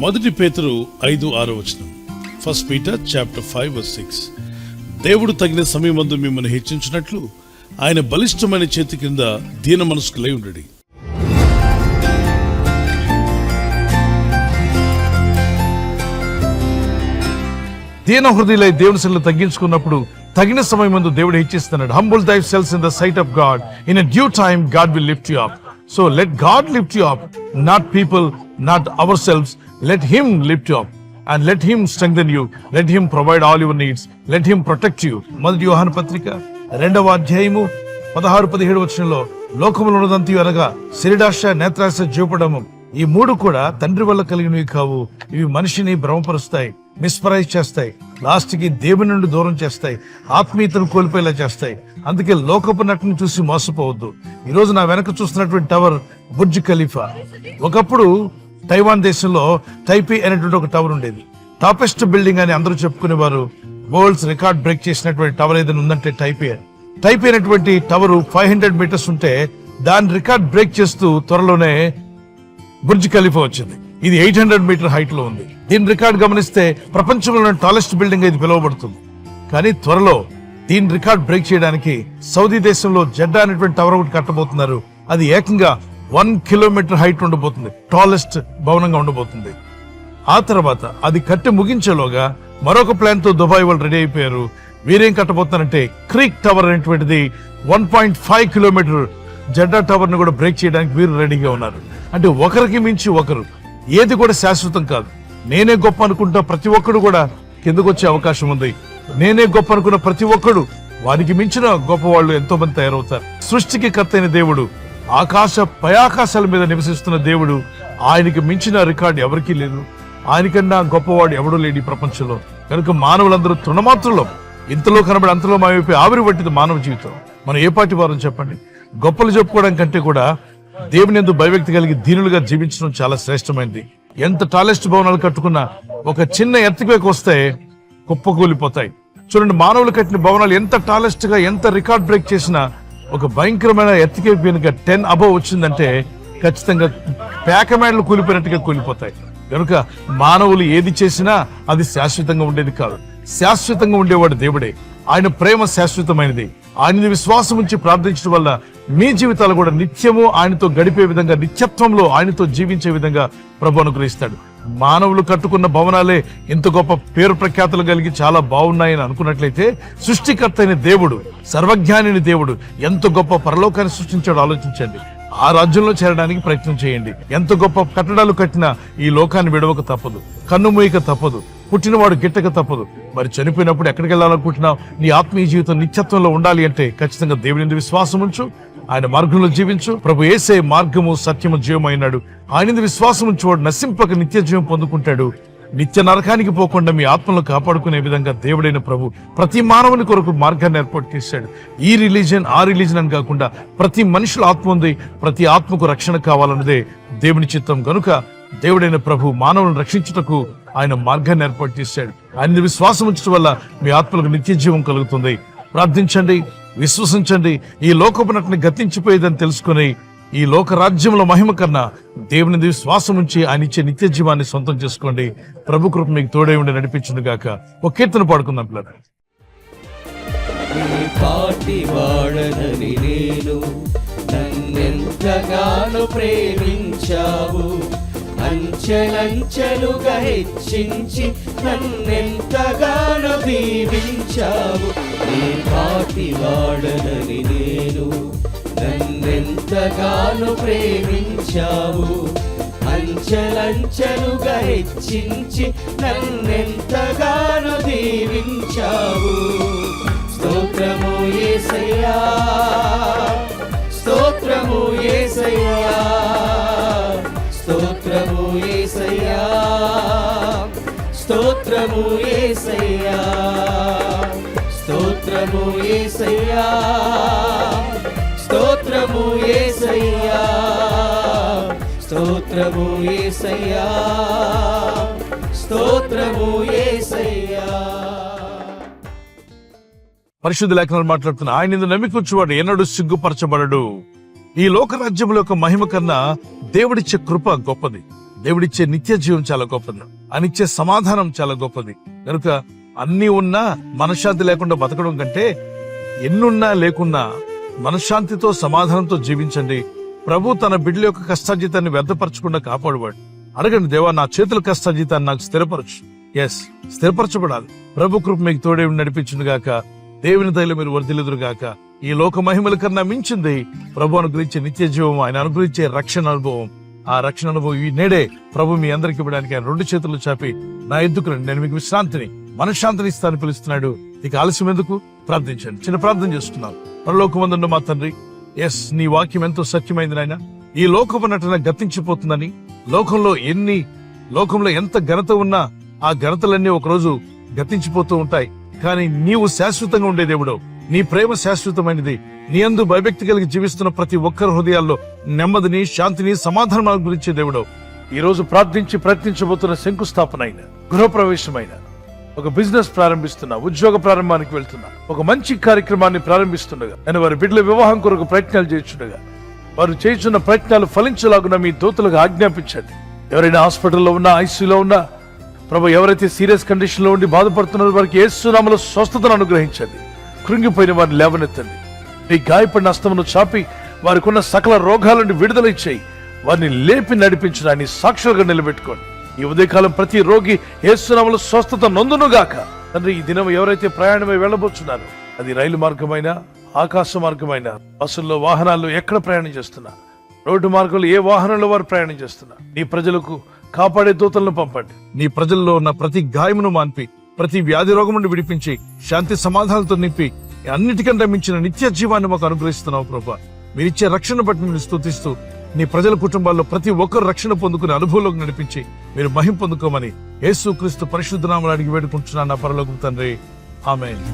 మొదటి పేతురు 5:6. First Peter chapter 5:6. దేవుడు తగిన సమయమందు మిమ్మల్ని హెచ్చించినట్లు ఆయన బలిష్టమైన చేతి కింద దీన మనస్కులై ఉండడి. దీన హృదయులై దేవుని సన్నిధిలో తగ్గించుకున్నప్పుడు తగిన సమయమందు దేవుడు హెచ్చిస్తున్నాడు. Humble thyselves in the sight of God, in a due time God will lift you up. So let God lift you up, not people, not ourselves. Let him lift you up and let him strengthen you, let him provide all your needs, let him protect you. మొదటి యోహాను పత్రిక 2వ అధ్యాయము 16-17 లోకములో ఉన్నదంతయు అనగా శరీరాశ, నేత్రాశ, చూపడము, ఈ మూడు కూడా తండ్రి వల్ల కలిగినవి కావు. ఇవి మనిషిని భ్రమపరుస్తాయి, మిస్ప్రైజ్ చేస్తాయి, లాస్ట్ కి దేవుని నుండి దూరం చేస్తాయి, ఆత్మీయతను కోల్పోయేలా చేస్తాయి. అందుకే లోకపు నటుని చూసి మోసపోవద్దు. ఈ రోజు నా వెనక చూస్తున్నటువంటి టవర్ బుర్జ్ ఖలీఫా. ఒకప్పుడు తైవాన్ దేశంలో టైపీ అనేటువంటి ఒక టవర్ ఉండేది. టాపెస్ట్ బిల్డింగ్ అని అందరూ చెప్పుకునేవారు. వరల్డ్స్ రికార్డ్ బ్రేక్ చేసినటువంటి టవర్ ఏదైనా ఉందంటే టైపీ అనేటువంటి టవర్ 500 మీటర్స్ ఉంటే దాని రికార్డ్ బ్రేక్ చేస్తూ త్వరలోనే బుర్జ్ ఖలీఫా వచ్చింది. ఇది 800 మీటర్ హైట్ లో ఉంది. దీని రికార్డ్ గమనిస్తే ప్రపంచంలోని టాలెస్ట్ బిల్డింగ్ ఇది పిలువబడుతుంది. కానీ త్వరలో దీని రికార్డ్ బ్రేక్ చేయడానికి సౌదీ దేశంలో జెడ్డా అనేటువంటి టవర్ ఒకటి కట్టబోతున్నారు. అది ఏకంగా 1 కిలోమీటర్ హైట్ ఉండబోతుంది, టాలెస్ట్ భవనంగా ఉండబోతుంది. ఆ తర్వాత అది కట్టి ముగించేలోగా మరొక ప్లాన్ తో దుబాయ్ వాళ్ళు రెడీ అయిపోయారు. వీరేం కట్టబోతున్నారంటే క్రీక్ టవర్ అనేటువంటిది 1.5 కిలోమీటర్ జెడ్డా టవర్ ను కూడా బ్రేక్ చేయడానికి వీరు రెడీగా ఉన్నారు. అంటే ఒకరికి మించి ఒకరు, ఏది కూడా శాశ్వతం కాదు. నేనే గొప్ప అనుకుంటా ప్రతి ఒక్కడు కూడా కిందకు వచ్చే అవకాశం ఉంది. నేనే గొప్ప అనుకున్న ప్రతి ఒక్కడు, వారికి మించిన గొప్ప వాళ్ళు ఎంతో మంది తయారవుతారు. సృష్టికి కర్త అయిన దేవుడు, పయాకాశాల మీద నివసిస్తున్న దేవుడు, ఆయనకి మించిన రికార్డు ఎవరికీ లేదు. ఆయనకన్నా గొప్పవాడు ఎవడూ లేడు ఈ ప్రపంచంలో. కనుక మానవులందరూ తృణమాత్రులం. ఇంతలో కనబడి అంతలో మాయమైపోయి ఆవిరి పట్టింది మానవ జీవితం. మనం ఏ పాటి వారం చెప్పండి? గొప్పలు చెప్పుకోవడం కంటే కూడా దేవుని యందు భయభక్తి కలిగి దీనులుగా జీవించడం చాలా శ్రేష్టమైనది. ఎంత టాలెస్ట్ భవనాలు కట్టుకున్నా ఒక చిన్న ఎర్త్క్వేక్ వస్తే కుప్పకూలిపోతాయి. చూడండి, మానవులు కట్టిన భవనాలు ఎంత టాలెస్ట్ గా, ఎంత రికార్డ్ బ్రేక్ చేసినా ఒక భయంకరమైన ఎత్తికేపు కనుక 10 అబవ్ వచ్చిందంటే ఖచ్చితంగా పేకమేడలు కూలిపోయినట్టుగా కూలిపోతాయి. కనుక మానవులు ఏది చేసినా అది శాశ్వతంగా ఉండేది కాదు. శాశ్వతంగా ఉండేవాడు దేవుడే. ఆయన ప్రేమ శాశ్వతమైనది. ఆయనని విశ్వాసం ఉంచి ప్రార్థించడం వల్ల మీ జీవితాలు కూడా నిత్యము ఆయనతో గడిపే విధంగా, నిత్యత్వంలో ఆయనతో జీవించే విధంగా ప్రభు అనుగ్రహిస్తాడు. మానవులు కట్టుకున్న భవనాలే ఇంత గొప్ప పేరు ప్రఖ్యాతులు కలిగి చాలా బాగున్నాయని అనుకున్నట్లయితే, సృష్టికర్త అయిన దేవుడు, సర్వజ్ఞాని దేవుడు ఎంత గొప్ప పరలోకాన్ని సృష్టించాడో ఆలోచించండి. ఆ రాజ్యంలో చేరడానికి ప్రయత్నం చేయండి. ఎంత గొప్ప కట్టడాలు కట్టినా ఈ లోకాన్ని విడవక తప్పదు, కన్ను మూయక తప్పదు, పుట్టినవాడు గిట్టక తప్పదు. మరి చనిపోయినప్పుడు ఎక్కడికి వెళ్ళాలనుకుంటున్నావు? నీ ఆత్మీయ జీవితం నిత్యత్వంలో ఉండాలి అంటే ఖచ్చితంగా దేవుని విశ్వాసం ఉంచు, ఆయన మార్గంలో జీవించు. ప్రభు యేసే మార్గము, సత్యము, జీవము అయినాడు. ఆయన విశ్వాసం ఉంచేవాడు నశింపక నిత్య జీవం పొందుకుంటాడు. నిత్య నరకానికి పోకుండా మీ ఆత్మను కాపాడుకునే విధంగా దేవుడైన ప్రభు ప్రతి మానవుని కొరకు మార్గాన్ని ఏర్పాటు చేశాడు. ఈ రిలీజియన్, ఆ రిలీజియన్ అని కాకుండా ప్రతి మనుషుల ఆత్మ ఉంది. ప్రతి ఆత్మకు రక్షణ కావాలన్నదే దేవుని చిత్తం. గనుక దేవుడైన ప్రభు మానవులను రక్షించుటకు ఆయన మార్గాన్ని ఏర్పాటు చేశాడు. ఆయన విశ్వాసం ఉంచడం వల్ల మీ ఆత్మలకు నిత్య జీవం కలుగుతుంది. ప్రార్థించండి, విశ్వసించండి. ఈ లోకపు నటిని గతించిపోయేదని తెలుసుకుని ఈ లోక రాజ్యంలో మహిమ కన్నా దేవుని విశ్వాసం ఉంచి ఆయన ఇచ్చే నిత్య జీవాన్ని సొంతం చేసుకోండి. ప్రభు కృప మీకు తోడై ఉండి నడిపించును గాక. ఒక కీర్తన పాడుకుందాం పిల్లలు. నన్నెంతగానో ప్రేమించావు, అంచెలంచెలుగా హెచ్చించి నన్నెంతగానో దీవించావు. నీ పాటి వాడనని నేను, నన్నెంతగానో ప్రేమించావు, అంచెలంచెలుగా హెచ్చించి నన్నెంతగానో దీవించావు. స్తోత్రము యేసయ్యా, స్తోత్రము యేసయ్యా, స్తోత్రము యేసయ్యా, స్తోత్రము యేసయ్యా, స్తోత్రము యేసయ్యా, స్తోత్రము యేసయ్యా, స్తోత్రము యేసయ్యా, స్తోత్రము యేసయ్యా. పరిశుద్ధ లేఖనాలు మాట్లాడుతున్న ఆయన నమ్మికొచ్చువాడు ఎన్నడూ సిగ్గుపరచబడడు. ఈ లోకరాజ్యంలో యొక్క మహిమ కన్నా దేవుడిచ్చే కృప గొప్పది. దేవుడిచ్చే నిత్య జీవం చాలా గొప్పది, అనిచ్చే సమాధానం చాలా గొప్పది. కనుక అన్ని ఉన్నా మనశ్శాంతి లేకుండా బతకడం కంటే ఎన్నున్నా లేకున్నా మనశ్శాంతితో సమాధానంతో జీవించండి. ప్రభు తన బిడ్డల యొక్క కష్టార్జితాన్ని వ్యర్థపరచకుండా కాపాడువాడు. అడగండి, దేవా నా చేతుల కష్టార్జితాన్ని నాకు స్థిరపరచు. స్థిరపరచబడాలి. ప్రభు కృప మీకు తోడే నడిపించును గాక. దేవుని దయలో మీరు వర్ధిల్లుదురు గాక. ఈ లోక మహిమల కన్నా మించింది ప్రభు అనుగ్రహించే నిత్య జీవం, ఆయన అనుగ్రహించే రక్షణ అనుభవం. ఆ రక్షణ అనుభవం ఈ నేడే ప్రభు మీ అందరికి ఇవ్వడానికి ఆయన 2 చేతులు చాపి, నా ఎద్దుకు రండి, నేను మీకు విశ్రాంతిని మనశ్శాంతిని ఇస్తానని పిలుస్తున్నాడు. ఇక ఆలస్యం ఎందుకు? ప్రార్థించండి. చిన్న ప్రార్థన చేస్తున్నాను. పరలోకమందున్న మా తండ్రి, నీ వాక్యం ఎంతో సత్యమైంది నాయన. ఈ లోకపు నటన గతించిపోతుందని, లోకంలో ఎంత ఘనత ఉన్నా ఆ ఘనతలన్నీ ఒకరోజు గతించిపోతూ ఉంటాయి. కానీ నీవు శాశ్వతంగా ఉండే దేవుడు. నీ ప్రేమ శాశ్వతమైనది. నీ యందు భయభక్తి కలిగి జీవిస్తున్న ప్రతి ఒక్కరి హృదయాల్లో నెమ్మదిని, శాంతిని, సమాధానం గురించే దేవుడు. ఈ రోజు ప్రార్థించి ప్రయత్నించబోతున్న శంకుస్థాపన అయిన, గృహప్రవేశమైన, ఒక బిజినెస్ ప్రారంభిస్తున్నా, ఉద్యోగ ప్రారంభానికి వెళ్తున్నా, ఒక మంచి కార్యక్రమాన్ని ప్రారంభిస్తుండగా, నేను వారి బిడ్డల వివాహం కొరకు ప్రయత్నాలు చేస్తుండగా, వారు చేస్తున్న ప్రయత్నాలు ఫలించలాగున మీ దూతలకు ఆజ్ఞాపించండి. ఎవరైనా హాస్పిటల్లో ఉన్నా, ఐసీయూలో ఉన్నా, ప్రభు ఎవరైతే సీరియస్ కండిషన్ లో ఉండి బాధపడుతున్నారో వారికి యేసు నామములో స్వస్థతను అనుగ్రహించండి. కృంగిపోయిన వారిని లేవనెత్తండి. మీ గాయపడిన హస్తమును చాపి వారికి ఉన్న సకల రోగాల నుండి విడుదల ఇచ్చేయి. వారిని లేపి నడిపించడాన్ని సాక్షులుగా నిలబెట్టుకోండి. ఈ ఉదయకాలం ప్రతి రోగి యేసు నామములో స్వస్థత నొందునుగాక. తండ్రి, ఈ దినం ఎవరైతే ప్రయాణమై వెళ్ళబోతున్నారో, అది రైలు మార్గమైన, ఆకాశ మార్గమైన, బస్సుల్లో, వాహనాల్లో ఎక్కడ ప్రయాణం చేస్తున్నా, రోడ్డు మార్గంలో ఏ వాహనంలో వారు ప్రయాణం చేస్తున్నా, నీ ప్రజలకు కాపాడే దూతలను పంపండి. నీ ప్రజల్లో ఉన్న ప్రతి గాయమును మాన్పి, ప్రతి వ్యాధి రోగం నుండి విడిపించి, శాంతి సమాధానాలతో నింపి, అన్నిటికంటే మించిన నిత్య జీవాన్ని మాకు అనుగ్రహిస్తున్నావు ప్రభా. మీరిచ్చే రక్షణ బట్టి మీరు స్తుతిస్తూ, నీ ప్రజల కుటుంబాల్లో ప్రతి ఒక్కరు రక్షణ పొందుకునే అనుభవంలోకి నడిపించి మీరు మహిమ పొందుకోమని యేసు క్రీస్తు పరిశుద్ధ నామములో అడిగి వేడుకుంటున్నాను నా పరలోకపు తండ్రి. ఆమేన్.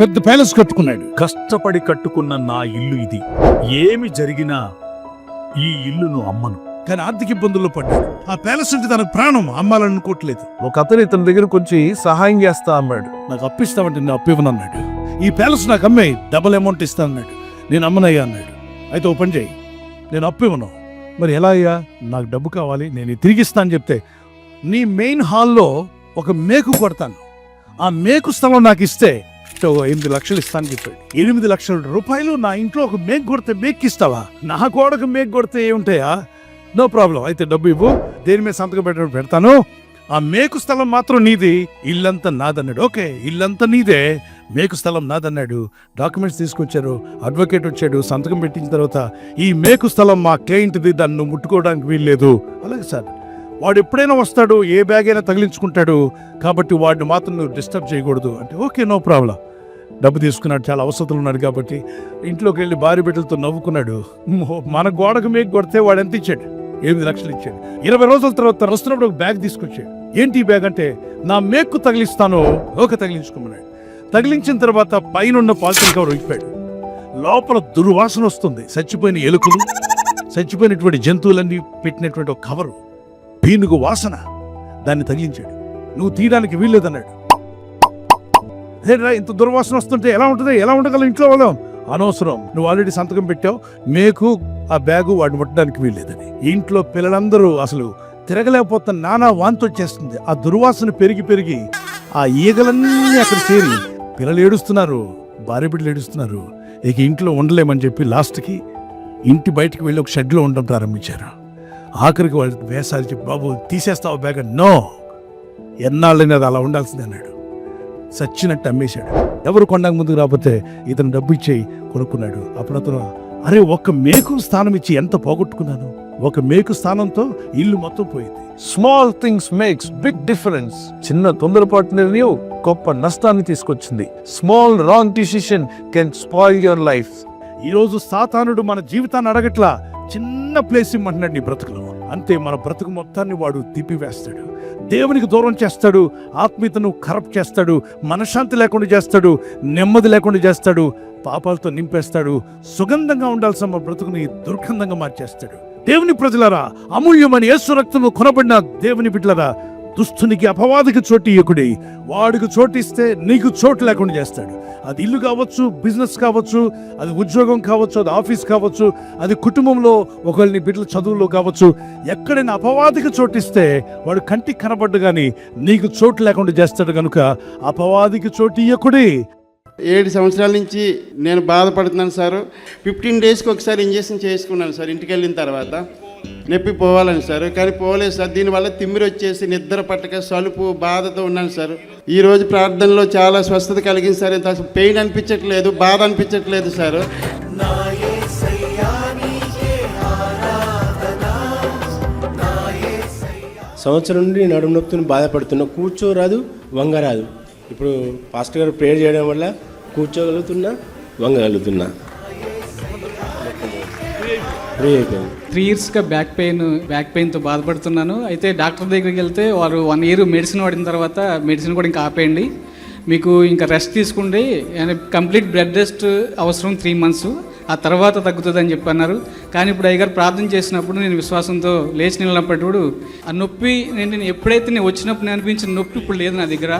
పెద్ద ప్యాలెస్ కట్టుకున్నాడు. కష్టపడి కట్టుకున్న నా ఇల్లు ఇది. ఏమి జరిగినా ఈ ఇల్లును అమ్మను. కానీ ఆర్థిక ఇబ్బందుల్లో పడ్డాడు. ఆ ప్యాలెస్ అంటే తనకు ప్రాణం, అమ్మాలనుకోవట్లేదు. ఒక అతను ఇతని దగ్గర కొంచెం సహాయం చేస్తా అన్నాడు. నాకు అప్పిస్తామంటే నేను అప్పివ్వనన్నాడు. ఈ ప్యాలెస్ నాకు అమ్మాయి డబుల్ అమౌంట్ ఇస్తా అన్నాడు. నేను అమ్మనయ్యా అన్నాడు. అయితే ఓ పని చేయి, నేను అప్పివ్వను. మరి ఎలా అయ్యా? నాకు డబ్బు కావాలి, నేను తిరిగిస్తా అని చెప్తే, నీ మెయిన్ హాల్లో ఒక మేకు కొడతాను, ఆ మేకు స్థలం నాకు ఇస్తే 8 లక్షలు ఇస్తాను చెప్పాడు. 8 లక్షల రూపాయలు నా ఇంట్లో ఒక మేక్ కొడితే మేక్ ఇస్తావా? నా గోడకు మేక్ కొడితే ఏముంటాయా? నో ప్రాబ్లం, అయితే డబ్బు ఇవ్వు, దేని మీద సంతకం పెడతాను, ఆ మేకు స్థలం మాత్రం నీది, ఇల్లంతా నాదన్నాడు. ఓకే, ఇల్లంతా నీదే, మేకు స్థలం నాదన్నాడు. డాక్యుమెంట్స్ తీసుకొచ్చారు, అడ్వకేట్ వచ్చాడు, సంతకం పెట్టిన తర్వాత ఈ మేకు స్థలం మా క్లయింట్ది, దాన్ని ముట్టుకోవడానికి వీల్లేదు. అలాగే సార్, వాడు ఎప్పుడైనా వస్తాడు, ఏ బ్యాగ్ అయినా తగిలించుకుంటాడు, కాబట్టి వాడిని మాత్రం నువ్వు డిస్టర్బ్ చేయకూడదు అంటే ఓకే, నో ప్రాబ్లం. డబ్బు తీసుకున్నాడు, చాలా అవసరాలు ఉన్నాడు కాబట్టి ఇంట్లోకి వెళ్ళి భార్య బిడ్డలతో నవ్వుకున్నాడు. మన గోడకు మేకు కొడితే వాడు ఎంత ఇచ్చాడు? 8 లక్షలు ఇచ్చాడు. 20 రోజుల తర్వాత వస్తున్నప్పుడు ఒక బ్యాగ్ తీసుకొచ్చాడు. ఏంటి ఈ బ్యాగ్ అంటే, నా మేకు తగిలిస్తాను, ఓకే తగిలించుకోమన్నాడు. తగిలించిన తర్వాత పైన పాలిథిన్ కవర్ ఇప్పాడు. లోపల దుర్వాసన వస్తుంది, చచ్చిపోయిన ఎలుకలు, చచ్చిపోయినటువంటి జంతువులన్నీ పెట్టినటువంటి ఒక కవరు, పీనుగు వాసన. దాన్ని తగిలించాడు. నువ్వు తీయడానికి వీల్లేదన్నాడు. ఇంత దుర్వాసన వస్తుంటే ఎలా ఉంటుంది, ఎలా ఉండగలవు ఇంట్లో వాళ్ళం? అనవసరం, నువ్వు ఆల్రెడీ సంతకం పెట్టావు, మేకు ఆ బ్యాగు వాడిని ముట్టడానికి వీల్లేదని. ఇంట్లో పిల్లలందరూ అసలు తిరగలేకపోతున్న, నానా వాంతి వచ్చేస్తుంది. ఆ దుర్వాసన పెరిగి పెరిగి ఆ ఈగలన్నీ అక్కడ చేరి పిల్లలు ఏడుస్తున్నారు, భార్య బిడ్డలు ఏడుస్తున్నారు. ఇక ఇంట్లో ఉండలేమని చెప్పి లాస్ట్కి ఇంటి బయటికి వెళ్ళి ఒక షెడ్లో ఉండడం ప్రారంభించారు. ఆఖరికి వాళ్ళు వేసాలు చెప్పి, బాబు తీసేస్తావు బ్యాగ్? నో, ఎన్నాళ్ళని అది అలా ఉండాల్సింది అన్నాడు. సచ్చినట్టు అమ్మేశాడు. ఎవరు కొండకు ముందుకు రాకపోతే ఇతను డబ్బు ఇచ్చేయి కొనుక్కున్నాడు. అప్పుడు అతను, అరే ఒక్క మేకు స్థానం ఇచ్చి ఎంత పోగొట్టుకున్నాను, ఒక మేకు స్థానంతో ఇల్లు మొత్తం పోయింది. Small things makes big difference. చిన్న తొందరపాటు నిర్ణయం గొప్ప నష్టాన్ని తీసుకొచ్చింది. Small wrong decision can spoil your life. ఈరోజు సాతానుడు మన జీవితాన్ని అడగట్లా, చిన్న ప్లేస్ ఇమ్మంటున్నాడు నీ బ్రతుకులో. అంతే, మన బ్రతుకు మొత్తాన్ని వాడు తిప్పివేస్తాడు, దేవునికి దూరం చేస్తాడు, ఆత్మీయతను కరప్ట్ చేస్తాడు, మనశ్శాంతి లేకుండా చేస్తాడు, నెమ్మది లేకుండా చేస్తాడు, పాపాలతో నింపేస్తాడు, సుగంధంగా ఉండాల్సిన మన బ్రతుకుని దుర్గంధంగా మార్చేస్తాడు. దేవుని ప్రజలారా, అమూల్యమైన యేసు రక్తము కొనబడిన దేవుని బిడ్డలారా, దుస్తునికి అపవాదికి చోటు ఇయ్యకుడి. వాడికి చోటిస్తే నీకు చోటు లేకుండా చేస్తాడు. అది ఇల్లు కావచ్చు, బిజినెస్ కావచ్చు, అది ఉద్యోగం కావచ్చు, అది ఆఫీస్ కావచ్చు, అది కుటుంబంలో ఒకవేళ నీ బిడ్డల చదువులో కావచ్చు. ఎక్కడైనా అపవాదికి చోటిస్తే వాడు కంటికి కనబడ్డు కానీ నీకు చోటు లేకుండా చేస్తాడు. కనుక అపవాదికి చోటు ఇయ్యకుడి. 7 సంవత్సరాల నుంచి నేను బాధపడుతున్నాను సార్. 15 డేస్కి ఒకసారి ఇంజక్షన్ చేసుకున్నాను సార్. ఇంటికి వెళ్ళిన తర్వాత నొప్పి పోవాలని సార్, కానీ పోలేదు సార్. దీనివల్ల తిమ్మిరి వచ్చేసి నిద్ర పట్టక సలుపు బాధతో ఉన్నాను సార్. ఈరోజు ప్రార్థనలో చాలా స్వస్థత కలిగింది సార్. ఇంత అసలు పెయిన్ అనిపించట్లేదు, బాధ అనిపించట్లేదు సార్. సంవత్సరం నుండి నడుము నొప్పిని బాధపడుతున్నా, కూర్చోరాదు, వంగరాదు. ఇప్పుడు పాస్టర్ గారు ప్రేయర్ చేయడం వల్ల కూర్చోగలుగుతున్నా, వంగగలుగుతున్నా. 3 ఇయర్స్గా బ్యాక్ పెయిన్తో బాధపడుతున్నాను. అయితే డాక్టర్ దగ్గరికి వెళ్తే వారు 1 ఇయర్ మెడిసిన్ వాడిన తర్వాత మెడిసిన్ కూడా ఇంకా ఆపేయండి, మీకు ఇంకా రెస్ట్ తీసుకోండి, కంప్లీట్ బెడ్ రెస్ట్ అవసరం 3 మంత్స్, ఆ తర్వాత తగ్గుతుందని చెప్పన్నారు. కానీ ఇప్పుడు అయ్యగారు ప్రార్థన చేసినప్పుడు నేను విశ్వాసంతో లేచి నిలబడినప్పుడు ఆ నొప్పి నేను ఎప్పుడైతే నేను వచ్చినప్పుడు నేను అనిపించిన నొప్పి ఇప్పుడు లేదు నా దగ్గర.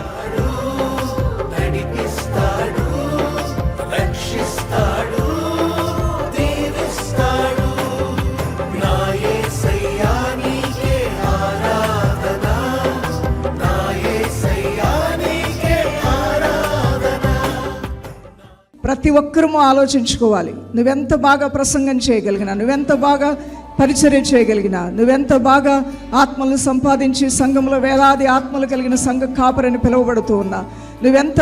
ప్రతి ఒక్కరూ ఆలోచించుకోవాలి. నువ్వెంత బాగా ప్రసంగం చేయగలిగినా, నువ్వెంత బాగా పరిచర్య చేయగలిగినా, నువ్వెంత బాగా ఆత్మలను సంపాదించి సంఘంలో వేలాది ఆత్మలు కలిగిన సంఘ కాపరని పిలువబడుతూ ఉన్నా, నువ్వెంత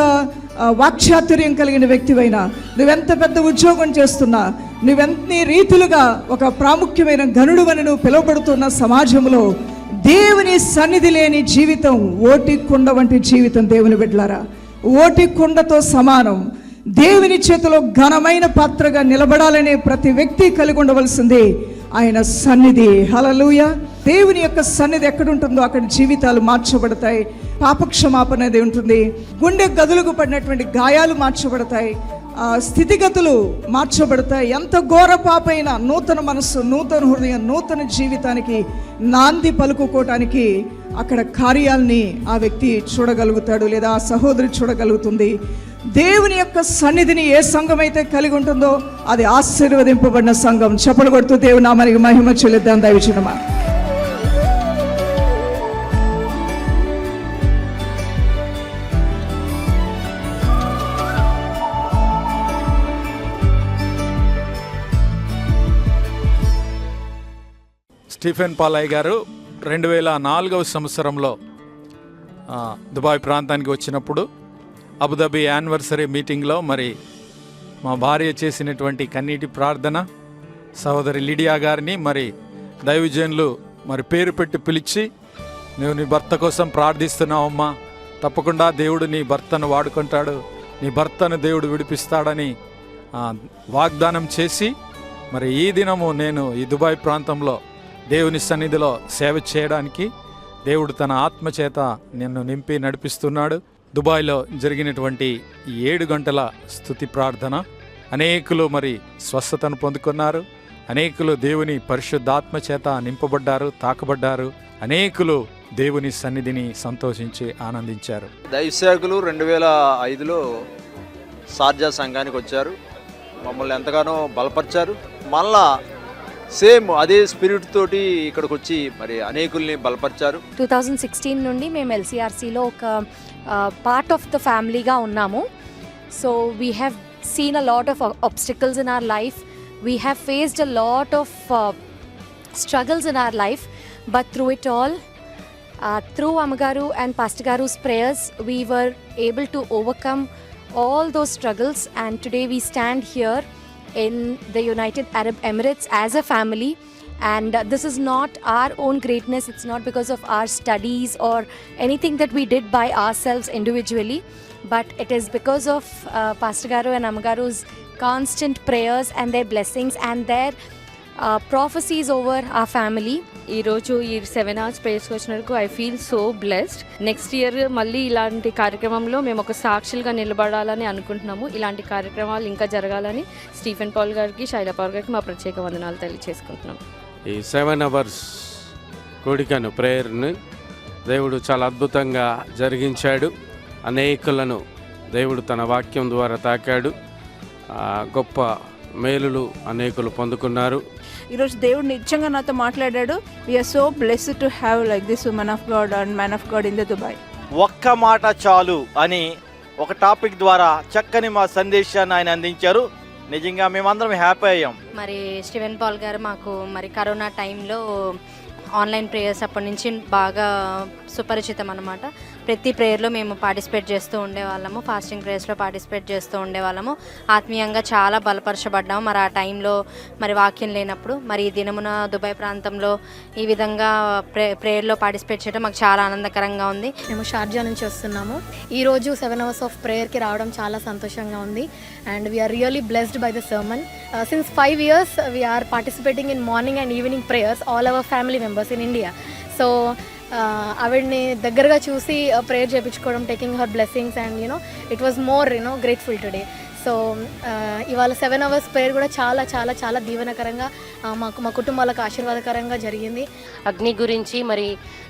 వాక్చాతుర్యం కలిగిన వ్యక్తివైనా, నువ్వెంత పెద్ద ఉద్యోగం చేస్తున్నా, నువ్వెన్ని రీతులుగా ఒక ప్రాముఖ్యమైన గనుడు అని నువ్వు పిలువబడుతున్న సమాజంలో దేవుని సన్నిధి లేని జీవితం ఓటి కుండ వంటి జీవితం. దేవుని బిడ్డలారా, ఓటి కుండతో సమానం. దేవుని చేతిలో ఘనమైన పాత్రగా నిలబడాలనే ప్రతి వ్యక్తి కలిగి ఉండవలసింది ఆయన సన్నిధి. హల్లెలూయా. దేవుని యొక్క సన్నిధి ఎక్కడుంటుందో అక్కడ జీవితాలు మార్చబడతాయి. పాపక్షమాపణ అనేది ఉంటుంది. గుండె గదులకు పడినటువంటి గాయాలు మార్చబడతాయి, స్థితిగతులు మార్చబడతాయి. ఎంత ఘోర పాపైనా నూతన మనస్సు, నూతన హృదయం, నూతన జీవితానికి నాంది పలుకోవటానికి అక్కడ కార్యాలని ఆ వ్యక్తి చూడగలుగుతాడు, లేదా ఆ సహోదరి చూడగలుగుతుంది. దేవుని యొక్క సన్నిధిని ఏ సంఘం అయితే కలిగి ఉంటుందో అది ఆశీర్వదింపబడిన సంఘం. చప్పలు కొడుతూ దేవుని నామానికి మహిమ చెల్లిద్దాం. దైవజనమా, స్టీఫెన్ పాలయ్య గారు 2004వ సంవత్సరంలో దుబాయ్ ప్రాంతానికి వచ్చినప్పుడు అబుదాబి యానివర్సరీ మీటింగ్లో మరి మా భార్య చేసినటువంటి కన్నీటి ప్రార్థన, సహోదరి లిడియా గారిని మరి దైవజనులు మరి పేరు పెట్టి పిలిచి, నువ్వు నీ భర్త కోసం ప్రార్థిస్తున్నావమ్మా, తప్పకుండా దేవుడు నీ భర్తను వాడుకుంటాడు, నీ భర్తను దేవుడు విడిపిస్తాడని వాగ్దానం చేసి మరి ఈ దినము నేను ఈ దుబాయ్ ప్రాంతంలో దేవుని సన్నిధిలో సేవ చేయడానికి దేవుడు తన ఆత్మచేత నిన్ను నింపి నడిపిస్తున్నాడు. దుబాయ్లో జరిగినటువంటి 7 గంటల స్తుతి ప్రార్థన అనేకులు మరి స్వస్థతను పొందుకున్నారు, అనేకులు దేవుని పరిశుద్ధాత్మ చేత నింపబడ్డారు, తాకబడ్డారు, అనేకులు దేవుని సన్నిధిని సంతోషించి ఆనందించారు. దైవసేవకులు 2005లో షార్జా సంఘానికి వచ్చారు, మమ్మల్ని ఎంతగానో బలపరిచారు. మళ్ళా సేమ్ అదే స్పిరిట్ తోటి ఇక్కడికి వచ్చి మరి అనేకుల్ని బలపరిచారు. 2016 నుండి మేము ఎల్సీఆర్సీలో ఒక పార్ట్ ఆఫ్ ద ఫ్యామిలీగా ఉన్నాము. So we have seen a lot of obstacles in our life, we have faced a lot of struggles in our life, but through it all, through Amagaru and Pastor Garu's prayers, we were able to overcome all those struggles, and today we stand here in the United Arab Emirates as a family, And this is not our own greatness, it's not because of our studies or anything that we did by ourselves individually, but it is because of Pastor Garu and Ammagaru's constant prayers and their blessings and their prophecies over our family. ఈరోజు ఈ 7 hours ప్రేయర్స్కి వచ్చినందుకు I feel so blessed. Next year మళ్ళీ ఇలాంటి కార్యక్రమంలో మేము ఒక సాక్షులుగా నిలబడాలని అనుకుంటున్నాము. ఇలాంటి కార్యక్రమాలు ఇంకా జరగాలని స్టీఫెన్ పాల్ గారికి, శైలా పవర్ గారికి మా ప్రత్యేక వందనాలు తెలియజేసుకుంటున్నాం. ఈ 7 hours కోడికను ప్రేయర్ని దేవుడు చాలా అద్భుతంగా జరిగించాడు. అనేకులను దేవుడు తన వాక్యం ద్వారా తాకాడు. గొప్ప మేలులు అనేకులు పొందుకున్నారు. ఈరోజు దేవుడు నిజంగా నాతో మాట్లాడాడు. We are so blessed to have like this women of God and man of God in the Dubai. ఒక్క మాట చాలు అని ఒక టాపిక్ ద్వారా చక్కని మా సందేశాన్ని ఆయన అందించారు. నిజంగా మేమందరం హ్యాపీ అయ్యాం. మరి స్టీవెన్ పాల్ గారు మాకు మరి కరోనా టైంలో ఆన్లైన్ ప్రేయర్స్ అప్పటి నుంచి బాగా సుపరిచితం అన్నమాట. ప్రతి ప్రేయర్లో మేము పార్టిసిపేట్ చేస్తూ ఉండేవాళ్ళము, ఫాస్టింగ్ ప్రేయర్స్లో పార్టిసిపేట్ చేస్తూ ఉండేవాళ్ళము. ఆత్మీయంగా చాలా బలపరచబడ్డాము. మరి ఆ టైంలో మరి వాక్యం లేనప్పుడు మరి ఈ దినమున దుబాయ్ ప్రాంతంలో ఈ విధంగా ప్రేయర్లో పార్టిసిపేట్ చేయడం మాకు చాలా ఆనందకరంగా ఉంది. మేము షార్జా నుంచి వస్తున్నాము. ఈరోజు 7 hours ఆఫ్ ప్రేయర్కి రావడం చాలా సంతోషంగా ఉంది. And we are really blessed by the sermon. Since 5 years we are participating in morning and evening prayers all our family members in India. So ఆవిడ్ని దగ్గరగా చూసి ప్రేయర్ చేయించుకోవడం, taking her blessings and it was more grateful today. So ఇవాళ 7 hours prayer కూడా చాలా చాలా చాలా దీవెనకరంగా మా కుటుంబాలకు ఆశీర్వాదకరంగా జరిగింది. అగ్ని గురించి మరి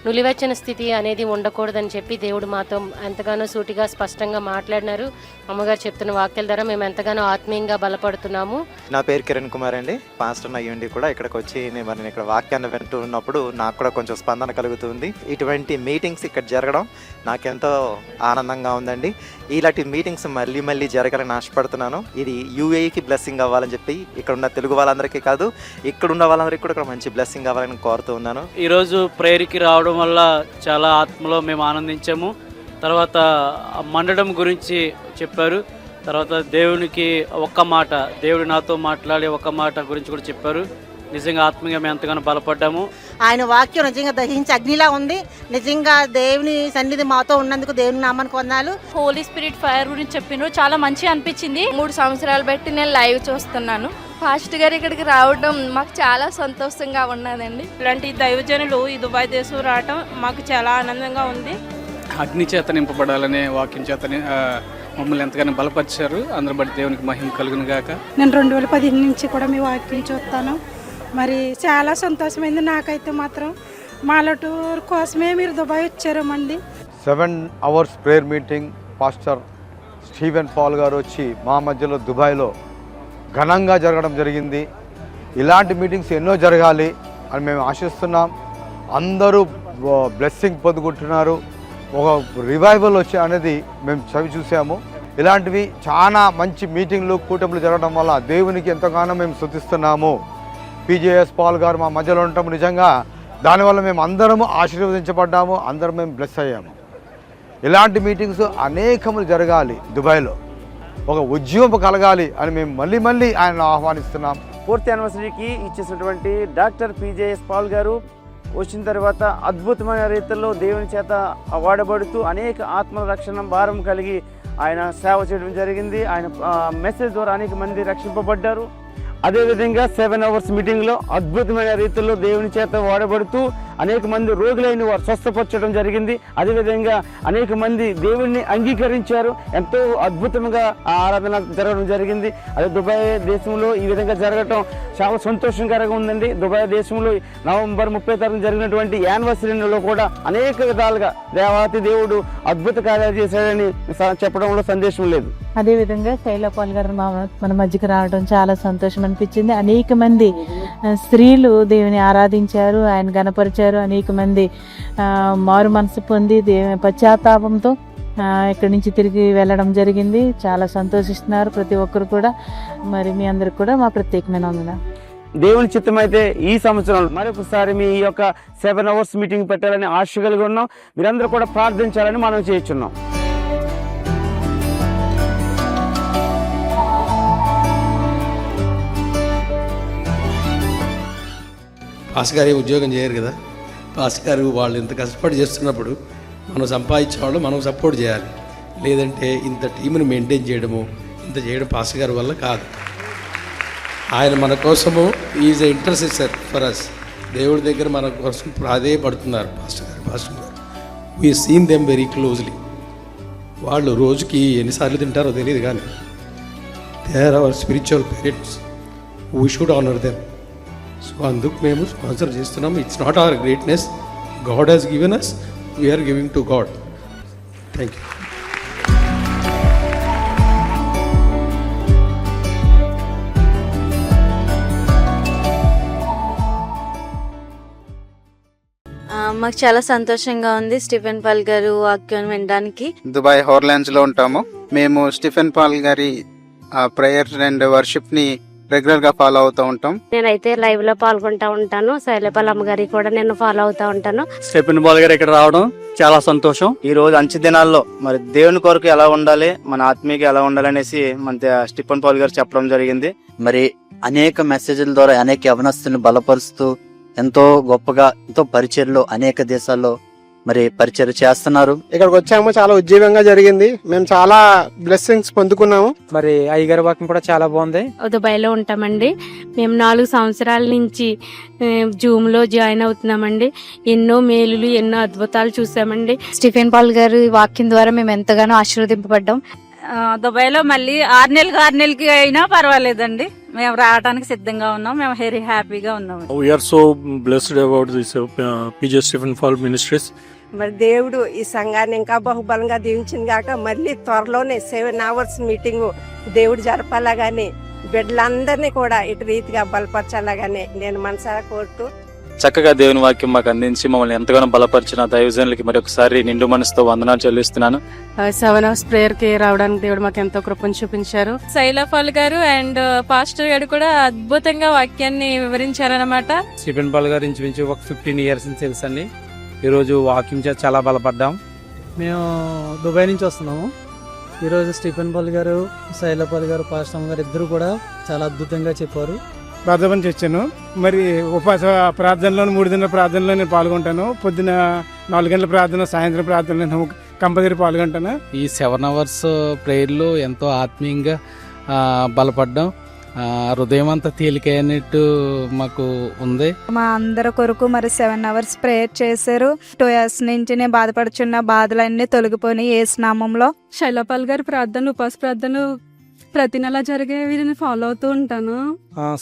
నులివెచ్చని స్థితి అనేది ఉండకూడదని చెప్పి దేవుడు మాతో ఎంతగానో సూటిగా స్పష్టంగా మాట్లాడినారు. అమ్మగారు చెప్తున్న వాక్యాల ద్వారా మేము ఎంతగానో ఆత్మీయంగా బలపడుతున్నాము. నా పేరు కిరణ్ కుమార్ అండి. పాస్టర్ అయ్యండి కూడా ఇక్కడికి వచ్చి నేను ఇక్కడ వాక్యాన్ని వింటూ ఉన్నప్పుడు నాకు కూడా కొంచెం స్పందన కలుగుతుంది. ఇటువంటి మీటింగ్స్ ఇక్కడ జరగడం నాకెంతో ఆనందంగా ఉందండి. ఇలాంటి మీటింగ్స్ మళ్ళీ మళ్ళీ జరగాలని ఆశపడుతున్నాను. ఇది యూఏఈకి బ్లెస్సింగ్ అవ్వాలని చెప్పి ఇక్కడ ఉన్న తెలుగు వాళ్ళందరికీ కాదు, ఇక్కడ ఉన్న వాళ్ళందరికీ కూడా ఇక్కడ మంచి బ్లెస్సింగ్ అవ్వాలని కోరుతూ ఉన్నాను. ఈరోజు ప్రేయర్కి రావడం వల్ల చాలా ఆత్మలో మేము ఆనందించాము. తర్వాత మండడం గురించి చెప్పారు. తర్వాత దేవునికి ఒక్క మాట, దేవుడు నాతో మాట్లాడే ఒక్క మాట గురించి కూడా చెప్పారు. నిజంగా ఆత్మీయంగా మేము ఎంతగానో బలపడ్డాము. ఆయన వాక్యం నిజంగా దహించి అగ్నిలా ఉంది. నిజంగా దేవుని సన్నిధి మాతో ఉన్నందుకు దేవుని నామానికి వందనాలు. హోలీ స్పిరిట్ ఫైర్ గురించి చెప్పినారు, చాలా మంచిగా అనిపించింది. 3 సంవత్సరాలు బట్టి నేను లైవ్ చూస్తున్నాను. ఫాస్ట్ గారు ఇక్కడికి రావడం మాకు చాలా సంతోషంగా ఉన్నదండి. ఇలాంటి దైవజనులు ఈ దుబాయ్ దేశం రావడం మాకు చాలా ఆనందంగా ఉంది. అగ్ని చేత నింపబడాలనే వాక్యం చేత మమ్మల్ని ఎంతగానో బలపరిచారు. అందరి బట్టి దేవునికి మహిమ కలుగును గాక. నేను 2015 నుంచి కూడా మీ వాక్యం చూస్తాను. మరి చాలా సంతోషమైంది నాకైతే మాత్రం. మాల టూర్ కోసమే మీరు దుబాయ్ వచ్చారమండి. 7 hours prayer meeting pastor Stephen Paul గారు వచ్చి మా మధ్యలో దుబాయ్లో ఘనంగా జరగడం జరిగింది. ఇలాంటి మీటింగ్స్ ఎన్నో జరగాలి అని మేము ఆశిస్తున్నాం. అందరూ బ్లెస్సింగ్ పొందుకుంటున్నారు. ఒక రివైవల్ వచ్చే అనేది మేము చవి చూసాము. ఇలాంటివి చాలా మంచి మీటింగ్లు, కూటములు జరగడం వల్ల దేవునికి ఎంతగానో మేము స్తుతిస్తున్నాము. పీజేఎస్ పాల్ గారు మా మధ్యలో ఉండటం నిజంగా దానివల్ల మేము అందరము ఆశీర్వదించబడ్డాము, అందరం మేము బ్లెస్ అయ్యాము. ఇలాంటి మీటింగ్స్ అనేకములు జరగాలి దుబాయ్లో, ఒక ఉద్యమం కలగాలి అని మేము మళ్ళీ మళ్ళీ ఆయన ఆహ్వానిస్తున్నాం. 4th anniversary ఇచ్చేసినటువంటి డాక్టర్ పీజేఎస్ పాల్ గారు వచ్చిన తర్వాత అద్భుతమైన రీతిలో దేవుని చేత వాడబడుతూ అనేక ఆత్మ రక్షణ భారం కలిగి ఆయన సేవ చేయడం జరిగింది. ఆయన మెసేజ్ ద్వారా అనేక మంది రక్షింపబడ్డారు. అదేవిధంగా 7 hours మీటింగ్లో అద్భుతమైన రీతిలో దేవుని చేత వాడబడుతూ అనేక మంది రోగులైన వారు స్వస్థపరచడం జరిగింది. అదేవిధంగా అనేక మంది దేవుణ్ణి అంగీకరించారు. ఎంతో అద్భుతంగా ఆరాధన జరగడం జరిగింది. అదే దుబాయ్ దేశంలో ఈ విధంగా జరగటం చాలా సంతోషకరంగా ఉందండి. దుబాయ్ దేశంలో నవంబర్ 30 జరిగినటువంటి యానివర్సరీలో కూడా అనేక విధాలుగా దేవాతి దేవుడు అద్భుత కార్యాలు చేశాడని చెప్పడంలో సందేశం లేదు. అదేవిధంగా శైలా పాల్ గారు మన మధ్యకి రావడం చాలా సంతోషం అనిపించింది. అనేక మంది స్త్రీలు దేవుని ఆరాధించారు, ఆయన గణపరిచారు. అనేక మంది మారు మనసు పొంది పశ్చాత్తాపంతో ఇక్కడి నుంచి తిరిగి వెళ్ళడం జరిగింది. చాలా సంతోషిస్తున్నారు ప్రతి ఒక్కరు కూడా. మరి మీ అందరికి కూడా మా ప్రత్యేకమైన వందనాలు. దేవుని చిత్తం అయితే ఈ సంవత్సరం మరొకసారి మీ యొక్క 7 hours మీటింగ్ పెట్టాలని ఆశ కలిగి ఉన్నాం. మీరందరూ కూడా ప్రార్థించాలని మనం చేయించున్నాం. పాస్ గారు ఉద్యోగం చేయరు కదా, పాస్ గారు వాళ్ళు ఇంత కష్టపడి చేస్తున్నప్పుడు మనం సంపాదించే వాళ్ళు మనం సపోర్ట్ చేయాలి. లేదంటే ఇంత టీంని మెయింటైన్ చేయడము ఇంత చేయడం పాస్ గారి వల్ల కాదు. ఆయన మన కోసము is a intercessor for us. దేవుడి దగ్గర మన కోసం ప్రాధేయపడుతున్నారు పాస్టర్ గారు. We seen them very closely. వాళ్ళు రోజుకి ఎన్నిసార్లు తింటారో తెలియదు, కానీ they are our spiritual parents. We should honour them. So అందుకు మేము స్పాన్సర్ చేస్తున్నాము. It's not our greatness, God has given us, we are giving to God. Thank you. మాకు చాలా సంతోషంగా ఉంది స్టీఫెన్ పాల్ గారు వాక్యం వినడానికి. దుబాయ్ హోర్లాండ్స్ లో ఉంటాము. మేము స్టీఫెన్ పాల్ గారి ప్రేయర్ అండ్ వర్షిప్ ని రెగ్యులర్ గా ఫాలో అవుతూ ఉంటాం. నేనైతే లైవ్ లో పాల్గొంటా ఉంటాను. శైలపాల్ అమ్మగారి కూడా నేను ఫాలో అవుతా ఉంటాను. స్టీఫెన్ పాల్ గారు ఇక్కడ రావడం చాలా సంతోషం. ఈ రోజు అంచె దినాల్లో మరి దేవుని కొరకు ఎలా ఉండాలి, మన ఆత్మీయ ఎలా ఉండాలి అనేసి మన స్టీఫెన్ పాల్ గారు చెప్పడం జరిగింది. మరి అనేక మెసేజ్ల ద్వారా అనేక యవనస్తులను బలపరుస్తూ ఎంతో గొప్పగా ఎంతో పరిచర్లు అనేక దేశాల్లో మరి పరిచర్య చేస్తున్నారు. ఇక్కడికి వచ్చాము, చాలా ఉజ్జీవంగా జరిగింది. మేము చాలా బ్లెస్సింగ్స్ పొందుకున్నాము. మరి అయ్యగారి వాక్యం కూడా చాలా బాగుంది. దుబాయ్ లో ఉంటామండి. మేము 4 సంవత్సరాల నుంచి జూమ్ లో జాయిన్ అవుతున్నామండి. ఎన్నో మేలులు ఎన్నో అద్భుతాలు చూసామండి. స్టీఫెన్ పాల్ గారి వాక్యం ద్వారా మేము ఎంతగానో ఆశీర్వదింపబడ్డాం. దుబాయ్ లో మళ్ళీ 6 నెలలకి అయినా పర్వాలేదండి, మేము రావడానికి సిద్ధంగా ఉన్నాం. మేము వెరీ హ్యాపీగా ఉన్నాం. We are so blessed about this PJ Stephen Paul Ministries. మరి దేవుడు ఈ సంఘాన్ని ఇంకా బహుబలంగా దీవించింది కాక మళ్ళీ త్వరలోనే 7 hours మీటింగ్ దేవుడు జరపాలగానే బిడ్డలందరినీ కూడా ఇటు రీతిగా బలపరచాలగానే నేను మనసారా కోరుతూ చక్కగా దేవుని వాక్యం మాకు అందించి మమ్మల్ని ఎంతగానో బలపరిచిన దైవజనులకి మరొకసారి నిండు మనసుతో వందనాలు చెల్లిస్తున్నాను. 7 hours ప్రేయర్ కి రావడానికి దేవుడు మాకు ఎంతో కృపను చూపించారు. శైలపాల్ గారు అండ్ పాస్టర్ గారు కూడా అద్భుతంగా వాక్యాన్ని వివరించారనమాట. స్టీఫెన్ పాల్ గారి నుంచి ఒక 15 years నుంచి తెలుసండి. ఈరోజు వాక్యం చేత చాలా బలపడ్డాం. మేము దుబాయ్ నుంచి వస్తున్నాము. ఈరోజు స్టీఫెన్ పాల్ గారు, శైలపాల్ గారు, పాస్టర్ గారు ఇద్దరు కూడా చాలా అద్భుతంగా చెప్పారు. ప్రార్థన చేశాను. మరి ఉపవాస ప్రార్థనలో 3 దినాల ప్రార్థనలో నేను పాల్గొంటాను. పొద్దున 4 గంటల ప్రార్థన, సాయంత్రం ప్రార్థనలో నేను కంపల్సరీ పాల్గొంటాను. ఈ 7 hours ప్రేయర్లో ఎంతో ఆత్మీయంగా బలపడ్డాం. హృదయం అంతా తేలికైనట్టు మాకు ఉంది. మా అందరి కొరకు మరి 7 hours ప్రేయర్ చేశారు. 2 years నుంచి నేను బాధపడుచున్న బాధలన్నీ తొలగిపోయి యేసు నామంలో. శైలపాల్ గారి ప్రార్థన, ఉపవాస ప్రార్థన ప్రతి నెల జరిగేవి నేను ఫాలో అవుతూ ఉంటాను.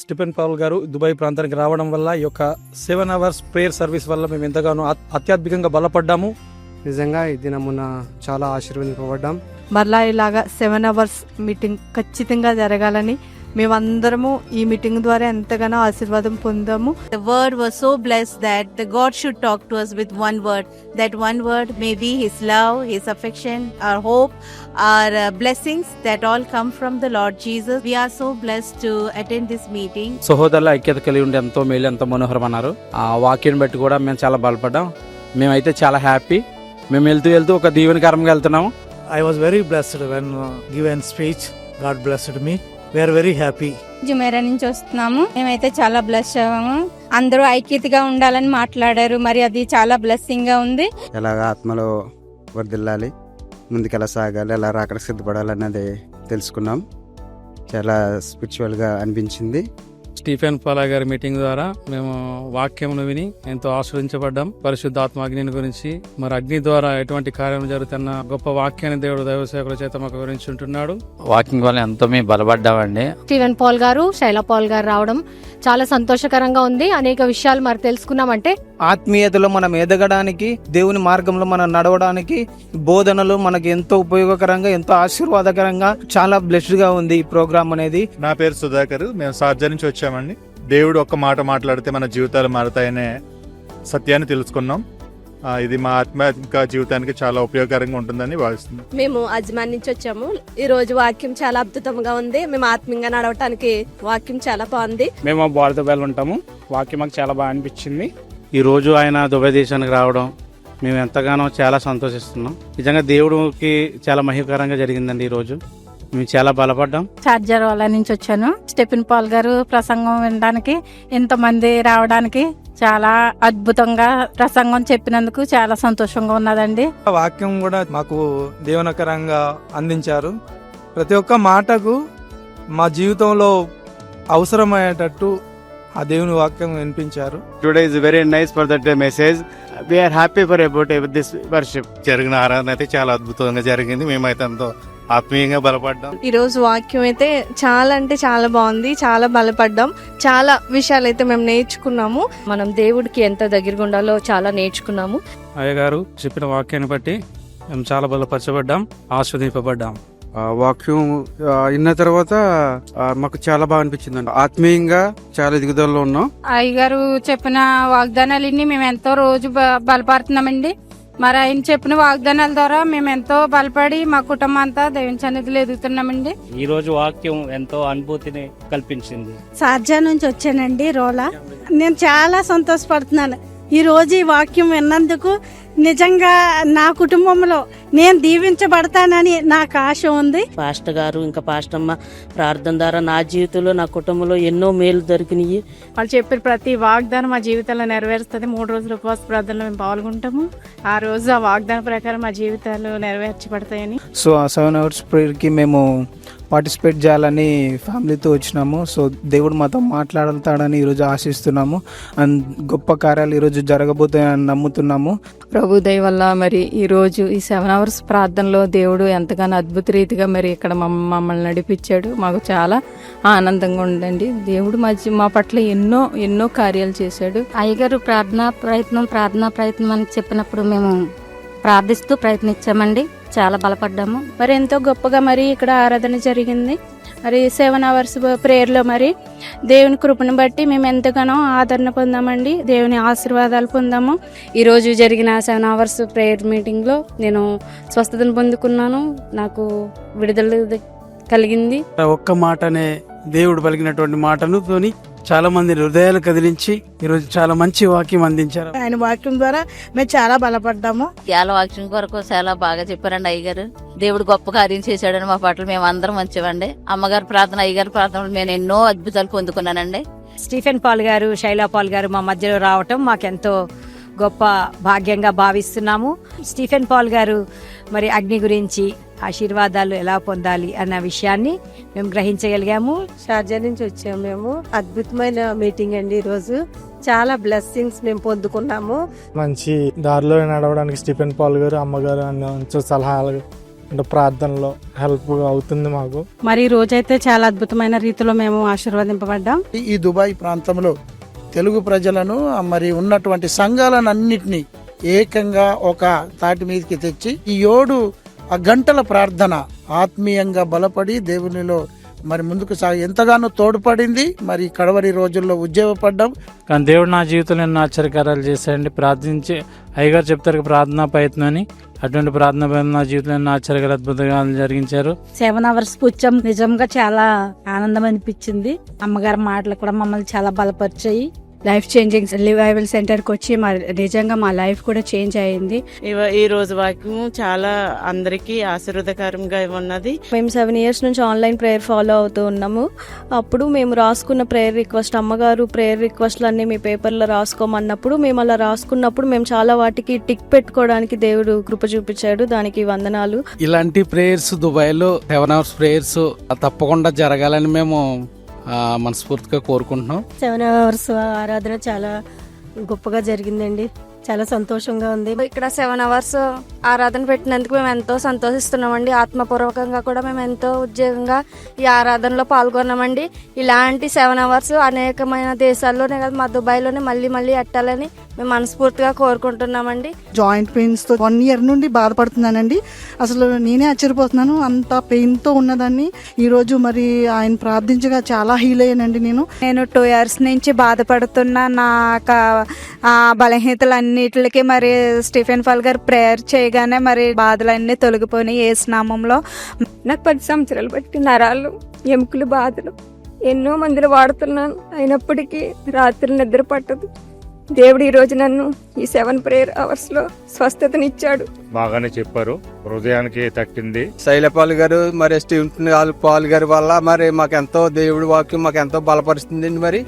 స్టీఫెన్ పాల్ గారు దుబాయ్ ప్రాంతానికి రావడం వల్ల ఈ యొక్క 7 hours ప్రేయర్ సర్వీస్ వల్ల మేము ఎంతగానో అత్యద్భుతంగా బలపడ్డాము. నిజంగా ఈ దినమున చాలా ఆశీర్వదింపబడ్డాం. మరలా ఇలాగా 7 hours మీటింగ్ ఖచ్చితంగా జరగాలని మేమందరము ఈ మీటింగ్ ద్వారా ఎంతగానో ఆశీర్వాదం పొందాము. The word was so blessed that the God should talk to us with one word. That one word may be His love, His affection, our hope, our blessings that all come from the Lord Jesus. We are so blessed to attend this meeting. సహోదరుల ఐక్యత కలిగి ఉంటే ఎంతో మేలు, ఎంతో మనోహరం అన్నారు. ఆ వాక్యం బట్టి కూడా మేము చాలా బలపడ్డాం. మేమైతే చాలా హ్యాపీ. మేము వెళ్తూ ఒక దీవెనకరంగా వెళ్తున్నాము. I was very blessed when given speech. God blessed me. We are very happy. Jumeirah నుంచి వస్తున్నాము. మేమైతే చాలా బ్లెస్ అయ్యాము. అందరూ ఐక్యతగా ఉండాలని మాట్లాడారు. మరి అది చాలా బ్లెస్సింగ్ గా ఉంది. ఎలాగ ఆత్మలో వర్దిల్లాలి, ముందుకెలా సాగాలి, ఎలా రాకడ సిద్ధపడాలన్నది తెలుసుకున్నాం. చాలా స్పిరిచువల్ గా అనిపించింది. స్టీఫెన్ పాల్ గారి మీటింగ్ ద్వారా మేము వాక్యమును విని ఎంతో ఆశ్రయించబడ్డాం. పరిశుద్ధాత్మ అగ్ని గురించి, మరి అగ్ని ద్వారా ఎటువంటి కార్యం జరుగుతున్న గొప్ప వాక్యాన్ని దేవుడు దైవ సేవకుల చేత మాకు వివరించి ఉంటున్నాడు. వాకింగ్ వల్ల ఎంతో మేము బలపడ్డామండి. స్టీఫెన్ పాల్ గారు, శైలా పాల్ గారు రావడం చాలా సంతోషకరంగా ఉంది. అనేక విషయాలు మరి తెలుసుకున్నామంటే ఆత్మీయతలో మనం ఎదగడానికి, దేవుని మార్గంలో మనం నడవడానికి బోధనలు మనకి ఎంతో ఉపయోగకరంగా, ఎంతో ఆశీర్వాదకరంగా, చాలా బ్లెస్డ్ గా ఉంది ఈ ప్రోగ్రామ్ అనేది. నా పేరు సుధాకర్. మేము సార్జర్ నుంచి వచ్చామండి. దేవుడు ఒక్క మాట మాట్లాడితే మన జీవితాలు మారుతాయనే సత్యాన్ని తెలుసుకున్నాం. ఇది మా ఆత్మిక జీవితానికి చాలా ఉపయోగకరంగా ఉంటుందని భావిస్తున్నాం. మేము అజ్మాన్ నుంచి వచ్చాము. ఈ రోజు వాక్యం చాలా అద్భుతంగా ఉంది. మేము ఆత్మీయంగా నడవటానికి వాక్యం చాలా బాగుంది. మేము దుబాయ్లో ఉంటాము. వాక్యం మాకు చాలా బాగా అనిపించింది. ఈ రోజు ఆయన దుబాయ్ దేశానికి రావడం మేము ఎంతగానో చాలా సంతోషిస్తున్నాం. నిజంగా దేవుడికి చాలా మహిమకరంగా జరిగిందండి. ఈ రోజు మేము చాలా బలపడ్డాం. చార్జర్ వాళ్ళ నుంచి వచ్చాను. స్టీఫెన్ పాల్ గారు ప్రసంగం వినడానికి ఎంతమంది రావడానికి చాలా అద్భుతంగా ప్రసంగం చెప్పినందుకు చాలా సంతోషంగా ఉన్నదండి. వాక్యం కూడా మాకు దీవెనకరంగా అందించారు. ప్రతి ఒక్క మాటకు మా జీవితంలో అవసరమయ్యేటట్టు ఆ దేవుని వాక్యం వినిపించారు. Today is very nice for that message. We are happy for about this worship. జరిగిన ఆరాధన అయితే చాలా అద్భుతంగా జరిగింది. మేమైతే ఎంతో ఆత్మీయంగా బలపడ్డాం. ఈ రోజు వాక్యం అయితే చాలా అంటే చాలా బాగుంది. చాలా బలపడ్డాం. చాలా విషయాలు అయితే మేము నేర్చుకున్నాము. మనం దేవుడికి ఎంత దగ్గరగా ఉండాలో చాలా నేర్చుకున్నాము. అయ్యగారు చెప్పిన వాక్యాన్ని బట్టి మేము చాలా బలపరచబడ్డాం, ఆస్వాదింపబడ్డాం. వాక్యం విన్న తర్వాత మాకు చాలా బాగా అనిపించిందండి. ఆత్మీయంగా చాలా ఎదుగుదలలో ఉన్నాం. అయ్యగారు చెప్పిన వాగ్దానాలన్నీ మేము ఎంతో రోజు బలపడుతున్నామండి. మరి ఆయన చెప్పిన వాగ్దానాల ద్వారా మేము ఎంతో బలపడి మా కుటుంబం అంతా దేవుని సన్నిధిలో ఎదుగుతున్నామండి. ఈ రోజు వాక్యం ఎంతో అనుభూతిని కల్పించింది. సార్జా నుంచి వచ్చానండి రోలా. నేను చాలా సంతోషపడుతున్నాను. ఈ రోజు ఈ వాక్యం విన్నందుకు నిజంగా నా కుటుంబంలో నేను దీవించబడతానని నాకు ఆశ ఉంది. పాస్టర్ గారు ఇంకా పాస్టమ్మ ప్రార్థన ద్వారా నా జీవితంలో నా కుటుంబంలో ఎన్నో మేలు దొరికినాయి. వాళ్ళు చెప్పిన ప్రతి వాగ్దానం మా జీవితంలో నెరవేరుస్తుంది. 3 రోజుల ఉపవాస ప్రార్థనలో మేము పాల్గొంటాము. ఆ రోజు ఆ వాగ్దానం ప్రకారం మా జీవితాలు నెరవేర్చబడతాయని. సో ఆ 7 hours ప్రేయర్కి మేము పార్టిసిపేట్ చేయాలని ఫ్యామిలీతో వచ్చినాము. సో దేవుడు మాతో మాట్లాడతాడని ఈరోజు ఆశిస్తున్నాము. అండ్ గొప్ప కార్యాలు ఈరోజు జరగబోతాయని నమ్ముతున్నాము. ప్రభు దయ వల్ల మరి ఈరోజు ఈ 7 hours ప్రార్థనలో దేవుడు ఎంతగానో అద్భుత రీతిగా మరి ఇక్కడ మమ్మల్ని నడిపించాడు. మాకు చాలా ఆనందంగా ఉందండి. దేవుడు మా పట్ల ఎన్నో కార్యాలు చేశాడు. అయ్యగారు ప్రార్థనా ప్రయత్నం అని చెప్పినప్పుడు మేము ప్రార్థిస్తూ ప్రయత్నించామండి. చాలా బలపడ్డాము. మరి ఎంతో గొప్పగా మరి ఇక్కడ ఆరాధన జరిగింది. మరి 7 hours ప్రేయర్లో మరి దేవుని కృపను బట్టి మేము ఎంతగానో ఆదరణ పొందామండి. దేవుని ఆశీర్వాదాలు పొందాము. ఈరోజు జరిగిన 7 hours ప్రేయర్ మీటింగ్లో నేను స్వస్థతను పొందుకున్నాను. నాకు విడుదల కలిగింది. ఒక్క మాటనే దేవుడు పలికినటువంటి మాటను తోని చాలా మంది హృదయాలు కదిలించి ఈరోజు చాలా మంచి వాక్యం అందించారు. ఆయన వాక్యం ద్వారా మేము చాలా బలపడ్డాము. చాలా వాక్యం కొరకు చాలా బాగా చెప్పారండి అయ్యగారు. దేవుడు గొప్ప కార్యం చేశాడని మా పట్ల మేము అందరం మంచివండి. అమ్మగారు ప్రార్థన, అయ్యగారు ప్రార్థన నేను ఎన్నో అద్భుతాలు పొందుకున్నానండి. స్టీఫెన్ పాల్ గారు, శైలా పాల్ గారు మా మధ్యలో రావటం మాకెంతో గొప్ప భాగ్యంగా భావిస్తున్నాము. స్టీఫెన్ పాల్ గారు మరి అగ్ని గురించి ఆశీర్వాదాలు ఎలా పొందాలి అన్న విషయాన్ని మేము గ్రహించగలిగాము. షార్జా నుంచి వచ్చాము మేము. అద్భుతమైన మీటింగ్ అండి. ఈరోజు చాలా బ్లెస్సింగ్స్ మేము పొందుకున్నాము. మంచి దారిలో నడవడానికి స్టీఫెన్ పాల్ గారు, అమ్మగారు మంచి సలహాలు అంటే ప్రార్థనలో హెల్ప్ అవుతుంది మాకు. మరి ఈ రోజైతే చాలా అద్భుతమైన రీతిలో మేము ఆశీర్వదింపబడ్డాం. ఈ దుబాయ్ ప్రాంతంలో తెలుగు ప్రజలను మరి ఉన్నటువంటి సంఘాలను అన్నిటినీ ఏకంగా ఒక తాటి మీదకి తెచ్చి ఈ 7 గంటల ప్రార్థన ఆత్మీయంగా బలపడి దేవునిలో మరి ముందుకు సాగి ఎంతగానో తోడ్పడింది. మరి కడవరి రోజుల్లో ఉద్యోగపడ్డాం. కానీ దేవుడు నా జీవితంలో ఎన్నో ఆశ్చర్యకార్యాలు చేశాడండి. ప్రార్థించి అయ్యగారు చెప్తారు ప్రార్థనా ప్రయత్నం అని. అటువంటి ప్రార్థన నా జీవితంలో ఎన్నో ఆశ్చర్యకార అద్భుతంగా జరిగించారు. 7 hours కూర్చోం నిజంగా చాలా ఆనందం అనిపించింది. అమ్మగారి మాటలు కూడా మమ్మల్ని చాలా బలపరిచాయి. లైఫ్ చేంజింగ్ రివైవల్ సెంటర్కి వచ్చి నిజంగా మా లైఫ్ కూడా చేంజ్ అయ్యింది. ఈ రోజు వాక్యం చాలా అందరికీ ఆశీర్వాదకరంగా ఉన్నది. మేము 7 years నుంచి ఆన్లైన్ ప్రేయర్ ఫాలో అవుతూ ఉన్నాము. అప్పుడు మేము రాసుకున్న ప్రేయర్ రిక్వెస్ట్, అమ్మగారు ప్రేయర్ రిక్వెస్ట్లు అన్ని మీ పేపర్లో రాసుకోమన్నప్పుడు మేము అలా రాసుకున్నప్పుడు మేము చాలా వాటికి టిక్ పెట్టుకోవడానికి దేవుడు కృప చూపించాడు. దానికి వందనాలు. ఇలాంటి ప్రేయర్స్ దుబాయ్లో 7 hours ప్రేయర్స్ తప్పకుండా జరగాలని మేము మనస్ఫూర్తిగా కోరుకుంటున్నాం. 7 hours ఆరాధన చాలా గొప్పగా జరిగిందండి. చాలా సంతోషంగా ఉంది. ఇక్కడ 7 hours ఆరాధన పెట్టినందుకు మేము ఎంతో సంతోషిస్తున్నామండి. ఆత్మపూర్వకంగా కూడా మేము ఎంతో ఉద్యోగంగా ఈ ఆరాధనలో పాల్గొన్నామండి. ఇలాంటి 7 hours అనేకమైన దేశాల్లోనే కాదు మా దుబాయ్లోనే మళ్ళీ ఎట్టాలని మేము మనస్ఫూర్తిగా కోరుకుంటున్నామండి. జాయింట్ పెయిన్స్తో 1 year నుండి బాధపడుతున్నానండి. అసలు నేనే ఆశ్చర్యపోతున్నాను. అంత పెయిన్తో ఉన్నదాన్ని ఈరోజు మరి ఆయన ప్రార్థించగా చాలా హీల్ అయ్యానండి. నేను 2 years నుంచి బాధపడుతున్నా. నాకు బలహీనతలన్నిటికి మరి స్టీఫెన్ పాల్ గారు ప్రేయర్ చేయగానే మరి బాధలన్నీ తొలగిపోయినాయి యేసు నామంలో. నాకు 10 సంవత్సరాలు బట్టి నరాలు, ఎముకలు బాధలు ఎన్నో మందులు వాడుతున్నాను. అయినప్పటికీ రాత్రి నిద్ర పట్టదు. దేవుడు ఈ రోజు నన్ను ఈ 7 prayer hours లో స్వస్థతనిచ్చాడు. బాగానే చెప్పారు, హృదయానికి తట్టింది. శైలపాల్ గారు మరి స్టీఫెన్ పాల్ గారి వల్ల మరి మాకెంతో దేవుడి వాక్యం మాకెంతో బలపరుస్తుందండి. మరి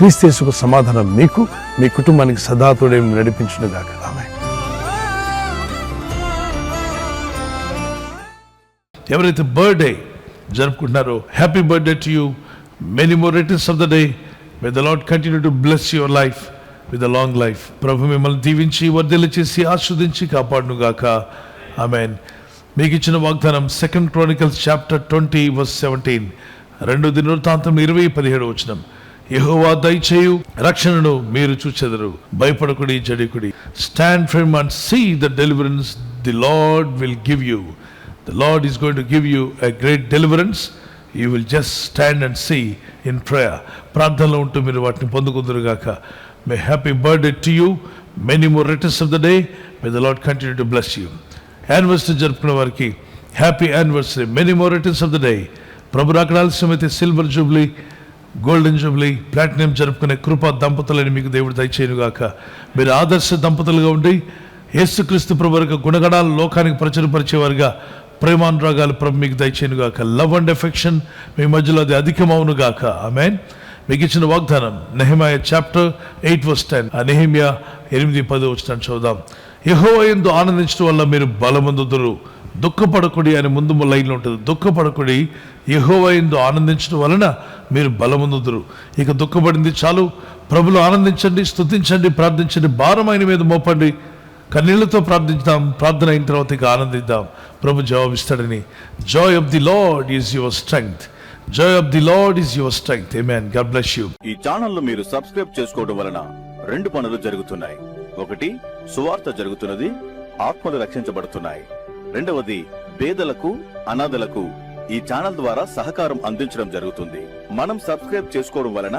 క్రీస్తు యేసుకు సమాధానం మీకు, మీ కుటుంబానికి సదా తోడే నడిపించునుగాక. ఆమేన్. ఎవరైతే బర్త్డే జరుపుకుంటున్నారో happy birthday to you. Many more returns of the day. May the lord continue to bless your life with a long life. ప్రభు మిమ్మల్ని దీవించి వర్ధిల్ల చేసి ఆస్వాదించి కాపాడునుగాక. ఆమేన్. మీకు ఇచ్చిన వాగ్దానం 2 Chronicles chapter 20 verse 17. 2 దినవృత్తాంతం 20:17. యెహోవా దయచేయు రక్షణను మీరు చూచెదరు, భయపడకుడి జడికుడి. Stand firm and see the deliverance the lord will give you. The Lord is going to give you a great deliverance. You will just stand and see in prayer. ప్రార్థనలో ఉంటూ మీరు వాటిని పొందుకుందురుగాక. May happy birthday to you. Many more returns of the day. May the Lord continue to bless you. Anniversary జరుపుకునే వారికి happy anniversary. Many more returns of the day. ప్రభు రాకడ ఆలస్యమైతే silver jubilee, golden jubilee, platinum జరుపుకునే కృపా దంపతులని మీకు దేవుడు దయచేయునుగాక. మీరు ఆదర్శ దంపతులుగా ఉండి యేసుక్రీస్తు ప్రభు యొక్క గుణగణాలు లోకానికి ప్రచురపరిచేవారుగా ప్రేమానురాగాలు ప్రభు మీకు దయచేయునుగాక. లవ్ అండ్ ఎఫెక్షన్ మీ మధ్యలో అది అధికమవునుగాక. ఆమేన్. మీకు ఇచ్చిన వాగ్దానం నెహెమయా చాప్టర్ 8 verse 10. ఆ నెహెమ్యా 8:10 చదువుదాం. యెహోవా యందు ఆనందించడం వల్ల మీరు బలమందుదురు, దుఃఖపడకుడి అని ముందు లైన్లో ఉంటుంది. దుఃఖపడకుడి, యెహోవా యందు ఆనందించడం వలన మీరు బలమందుదురు. ఇక దుఃఖపడింది చాలు, ప్రభులో ఆనందించండి, స్తుతించండి, ప్రార్థించండి, భారం ఆయన మీద మోపండి. కన్నీళ్లతో ప్రార్థిద్దాం, ప్రార్థన అయిన తర్వాత ఇక ఆనందిద్దాం. ప్రభు జవాబిస్తాడని. Joy of the lord is your strength. Joy of the lord is your strength. ఆమేన్. God bless you. ఈ ఛానల్ మీరు సబ్స్క్రైబ్ చేసుకోవడం వలన 2 పనులు జరుగుతున్నాయి. ఒకటి, సువార్త జరుగుతున్నది, ఆత్మలు రక్షించబడుతున్నాయి. రెండవది, పేదలకు, అనాథలకు ఈ ఛానల్ ద్వారా సహకారం అందించడం జరుగుతుంది. మనం సబ్స్క్రైబ్ చేసుకోవడం వలన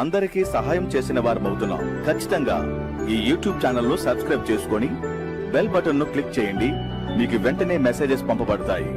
అందరికీ సహాయం చేసిన వారమవుతున్నాం. ఖచ్చితంగా ఈ యూట్యూబ్ ఛానల్ను సబ్స్క్రైబ్ చేసుకొని బెల్ బటన్ను క్లిక్ చేయండి. మీకు వెంటనే మెసేజెస్ పంపబడతాయి.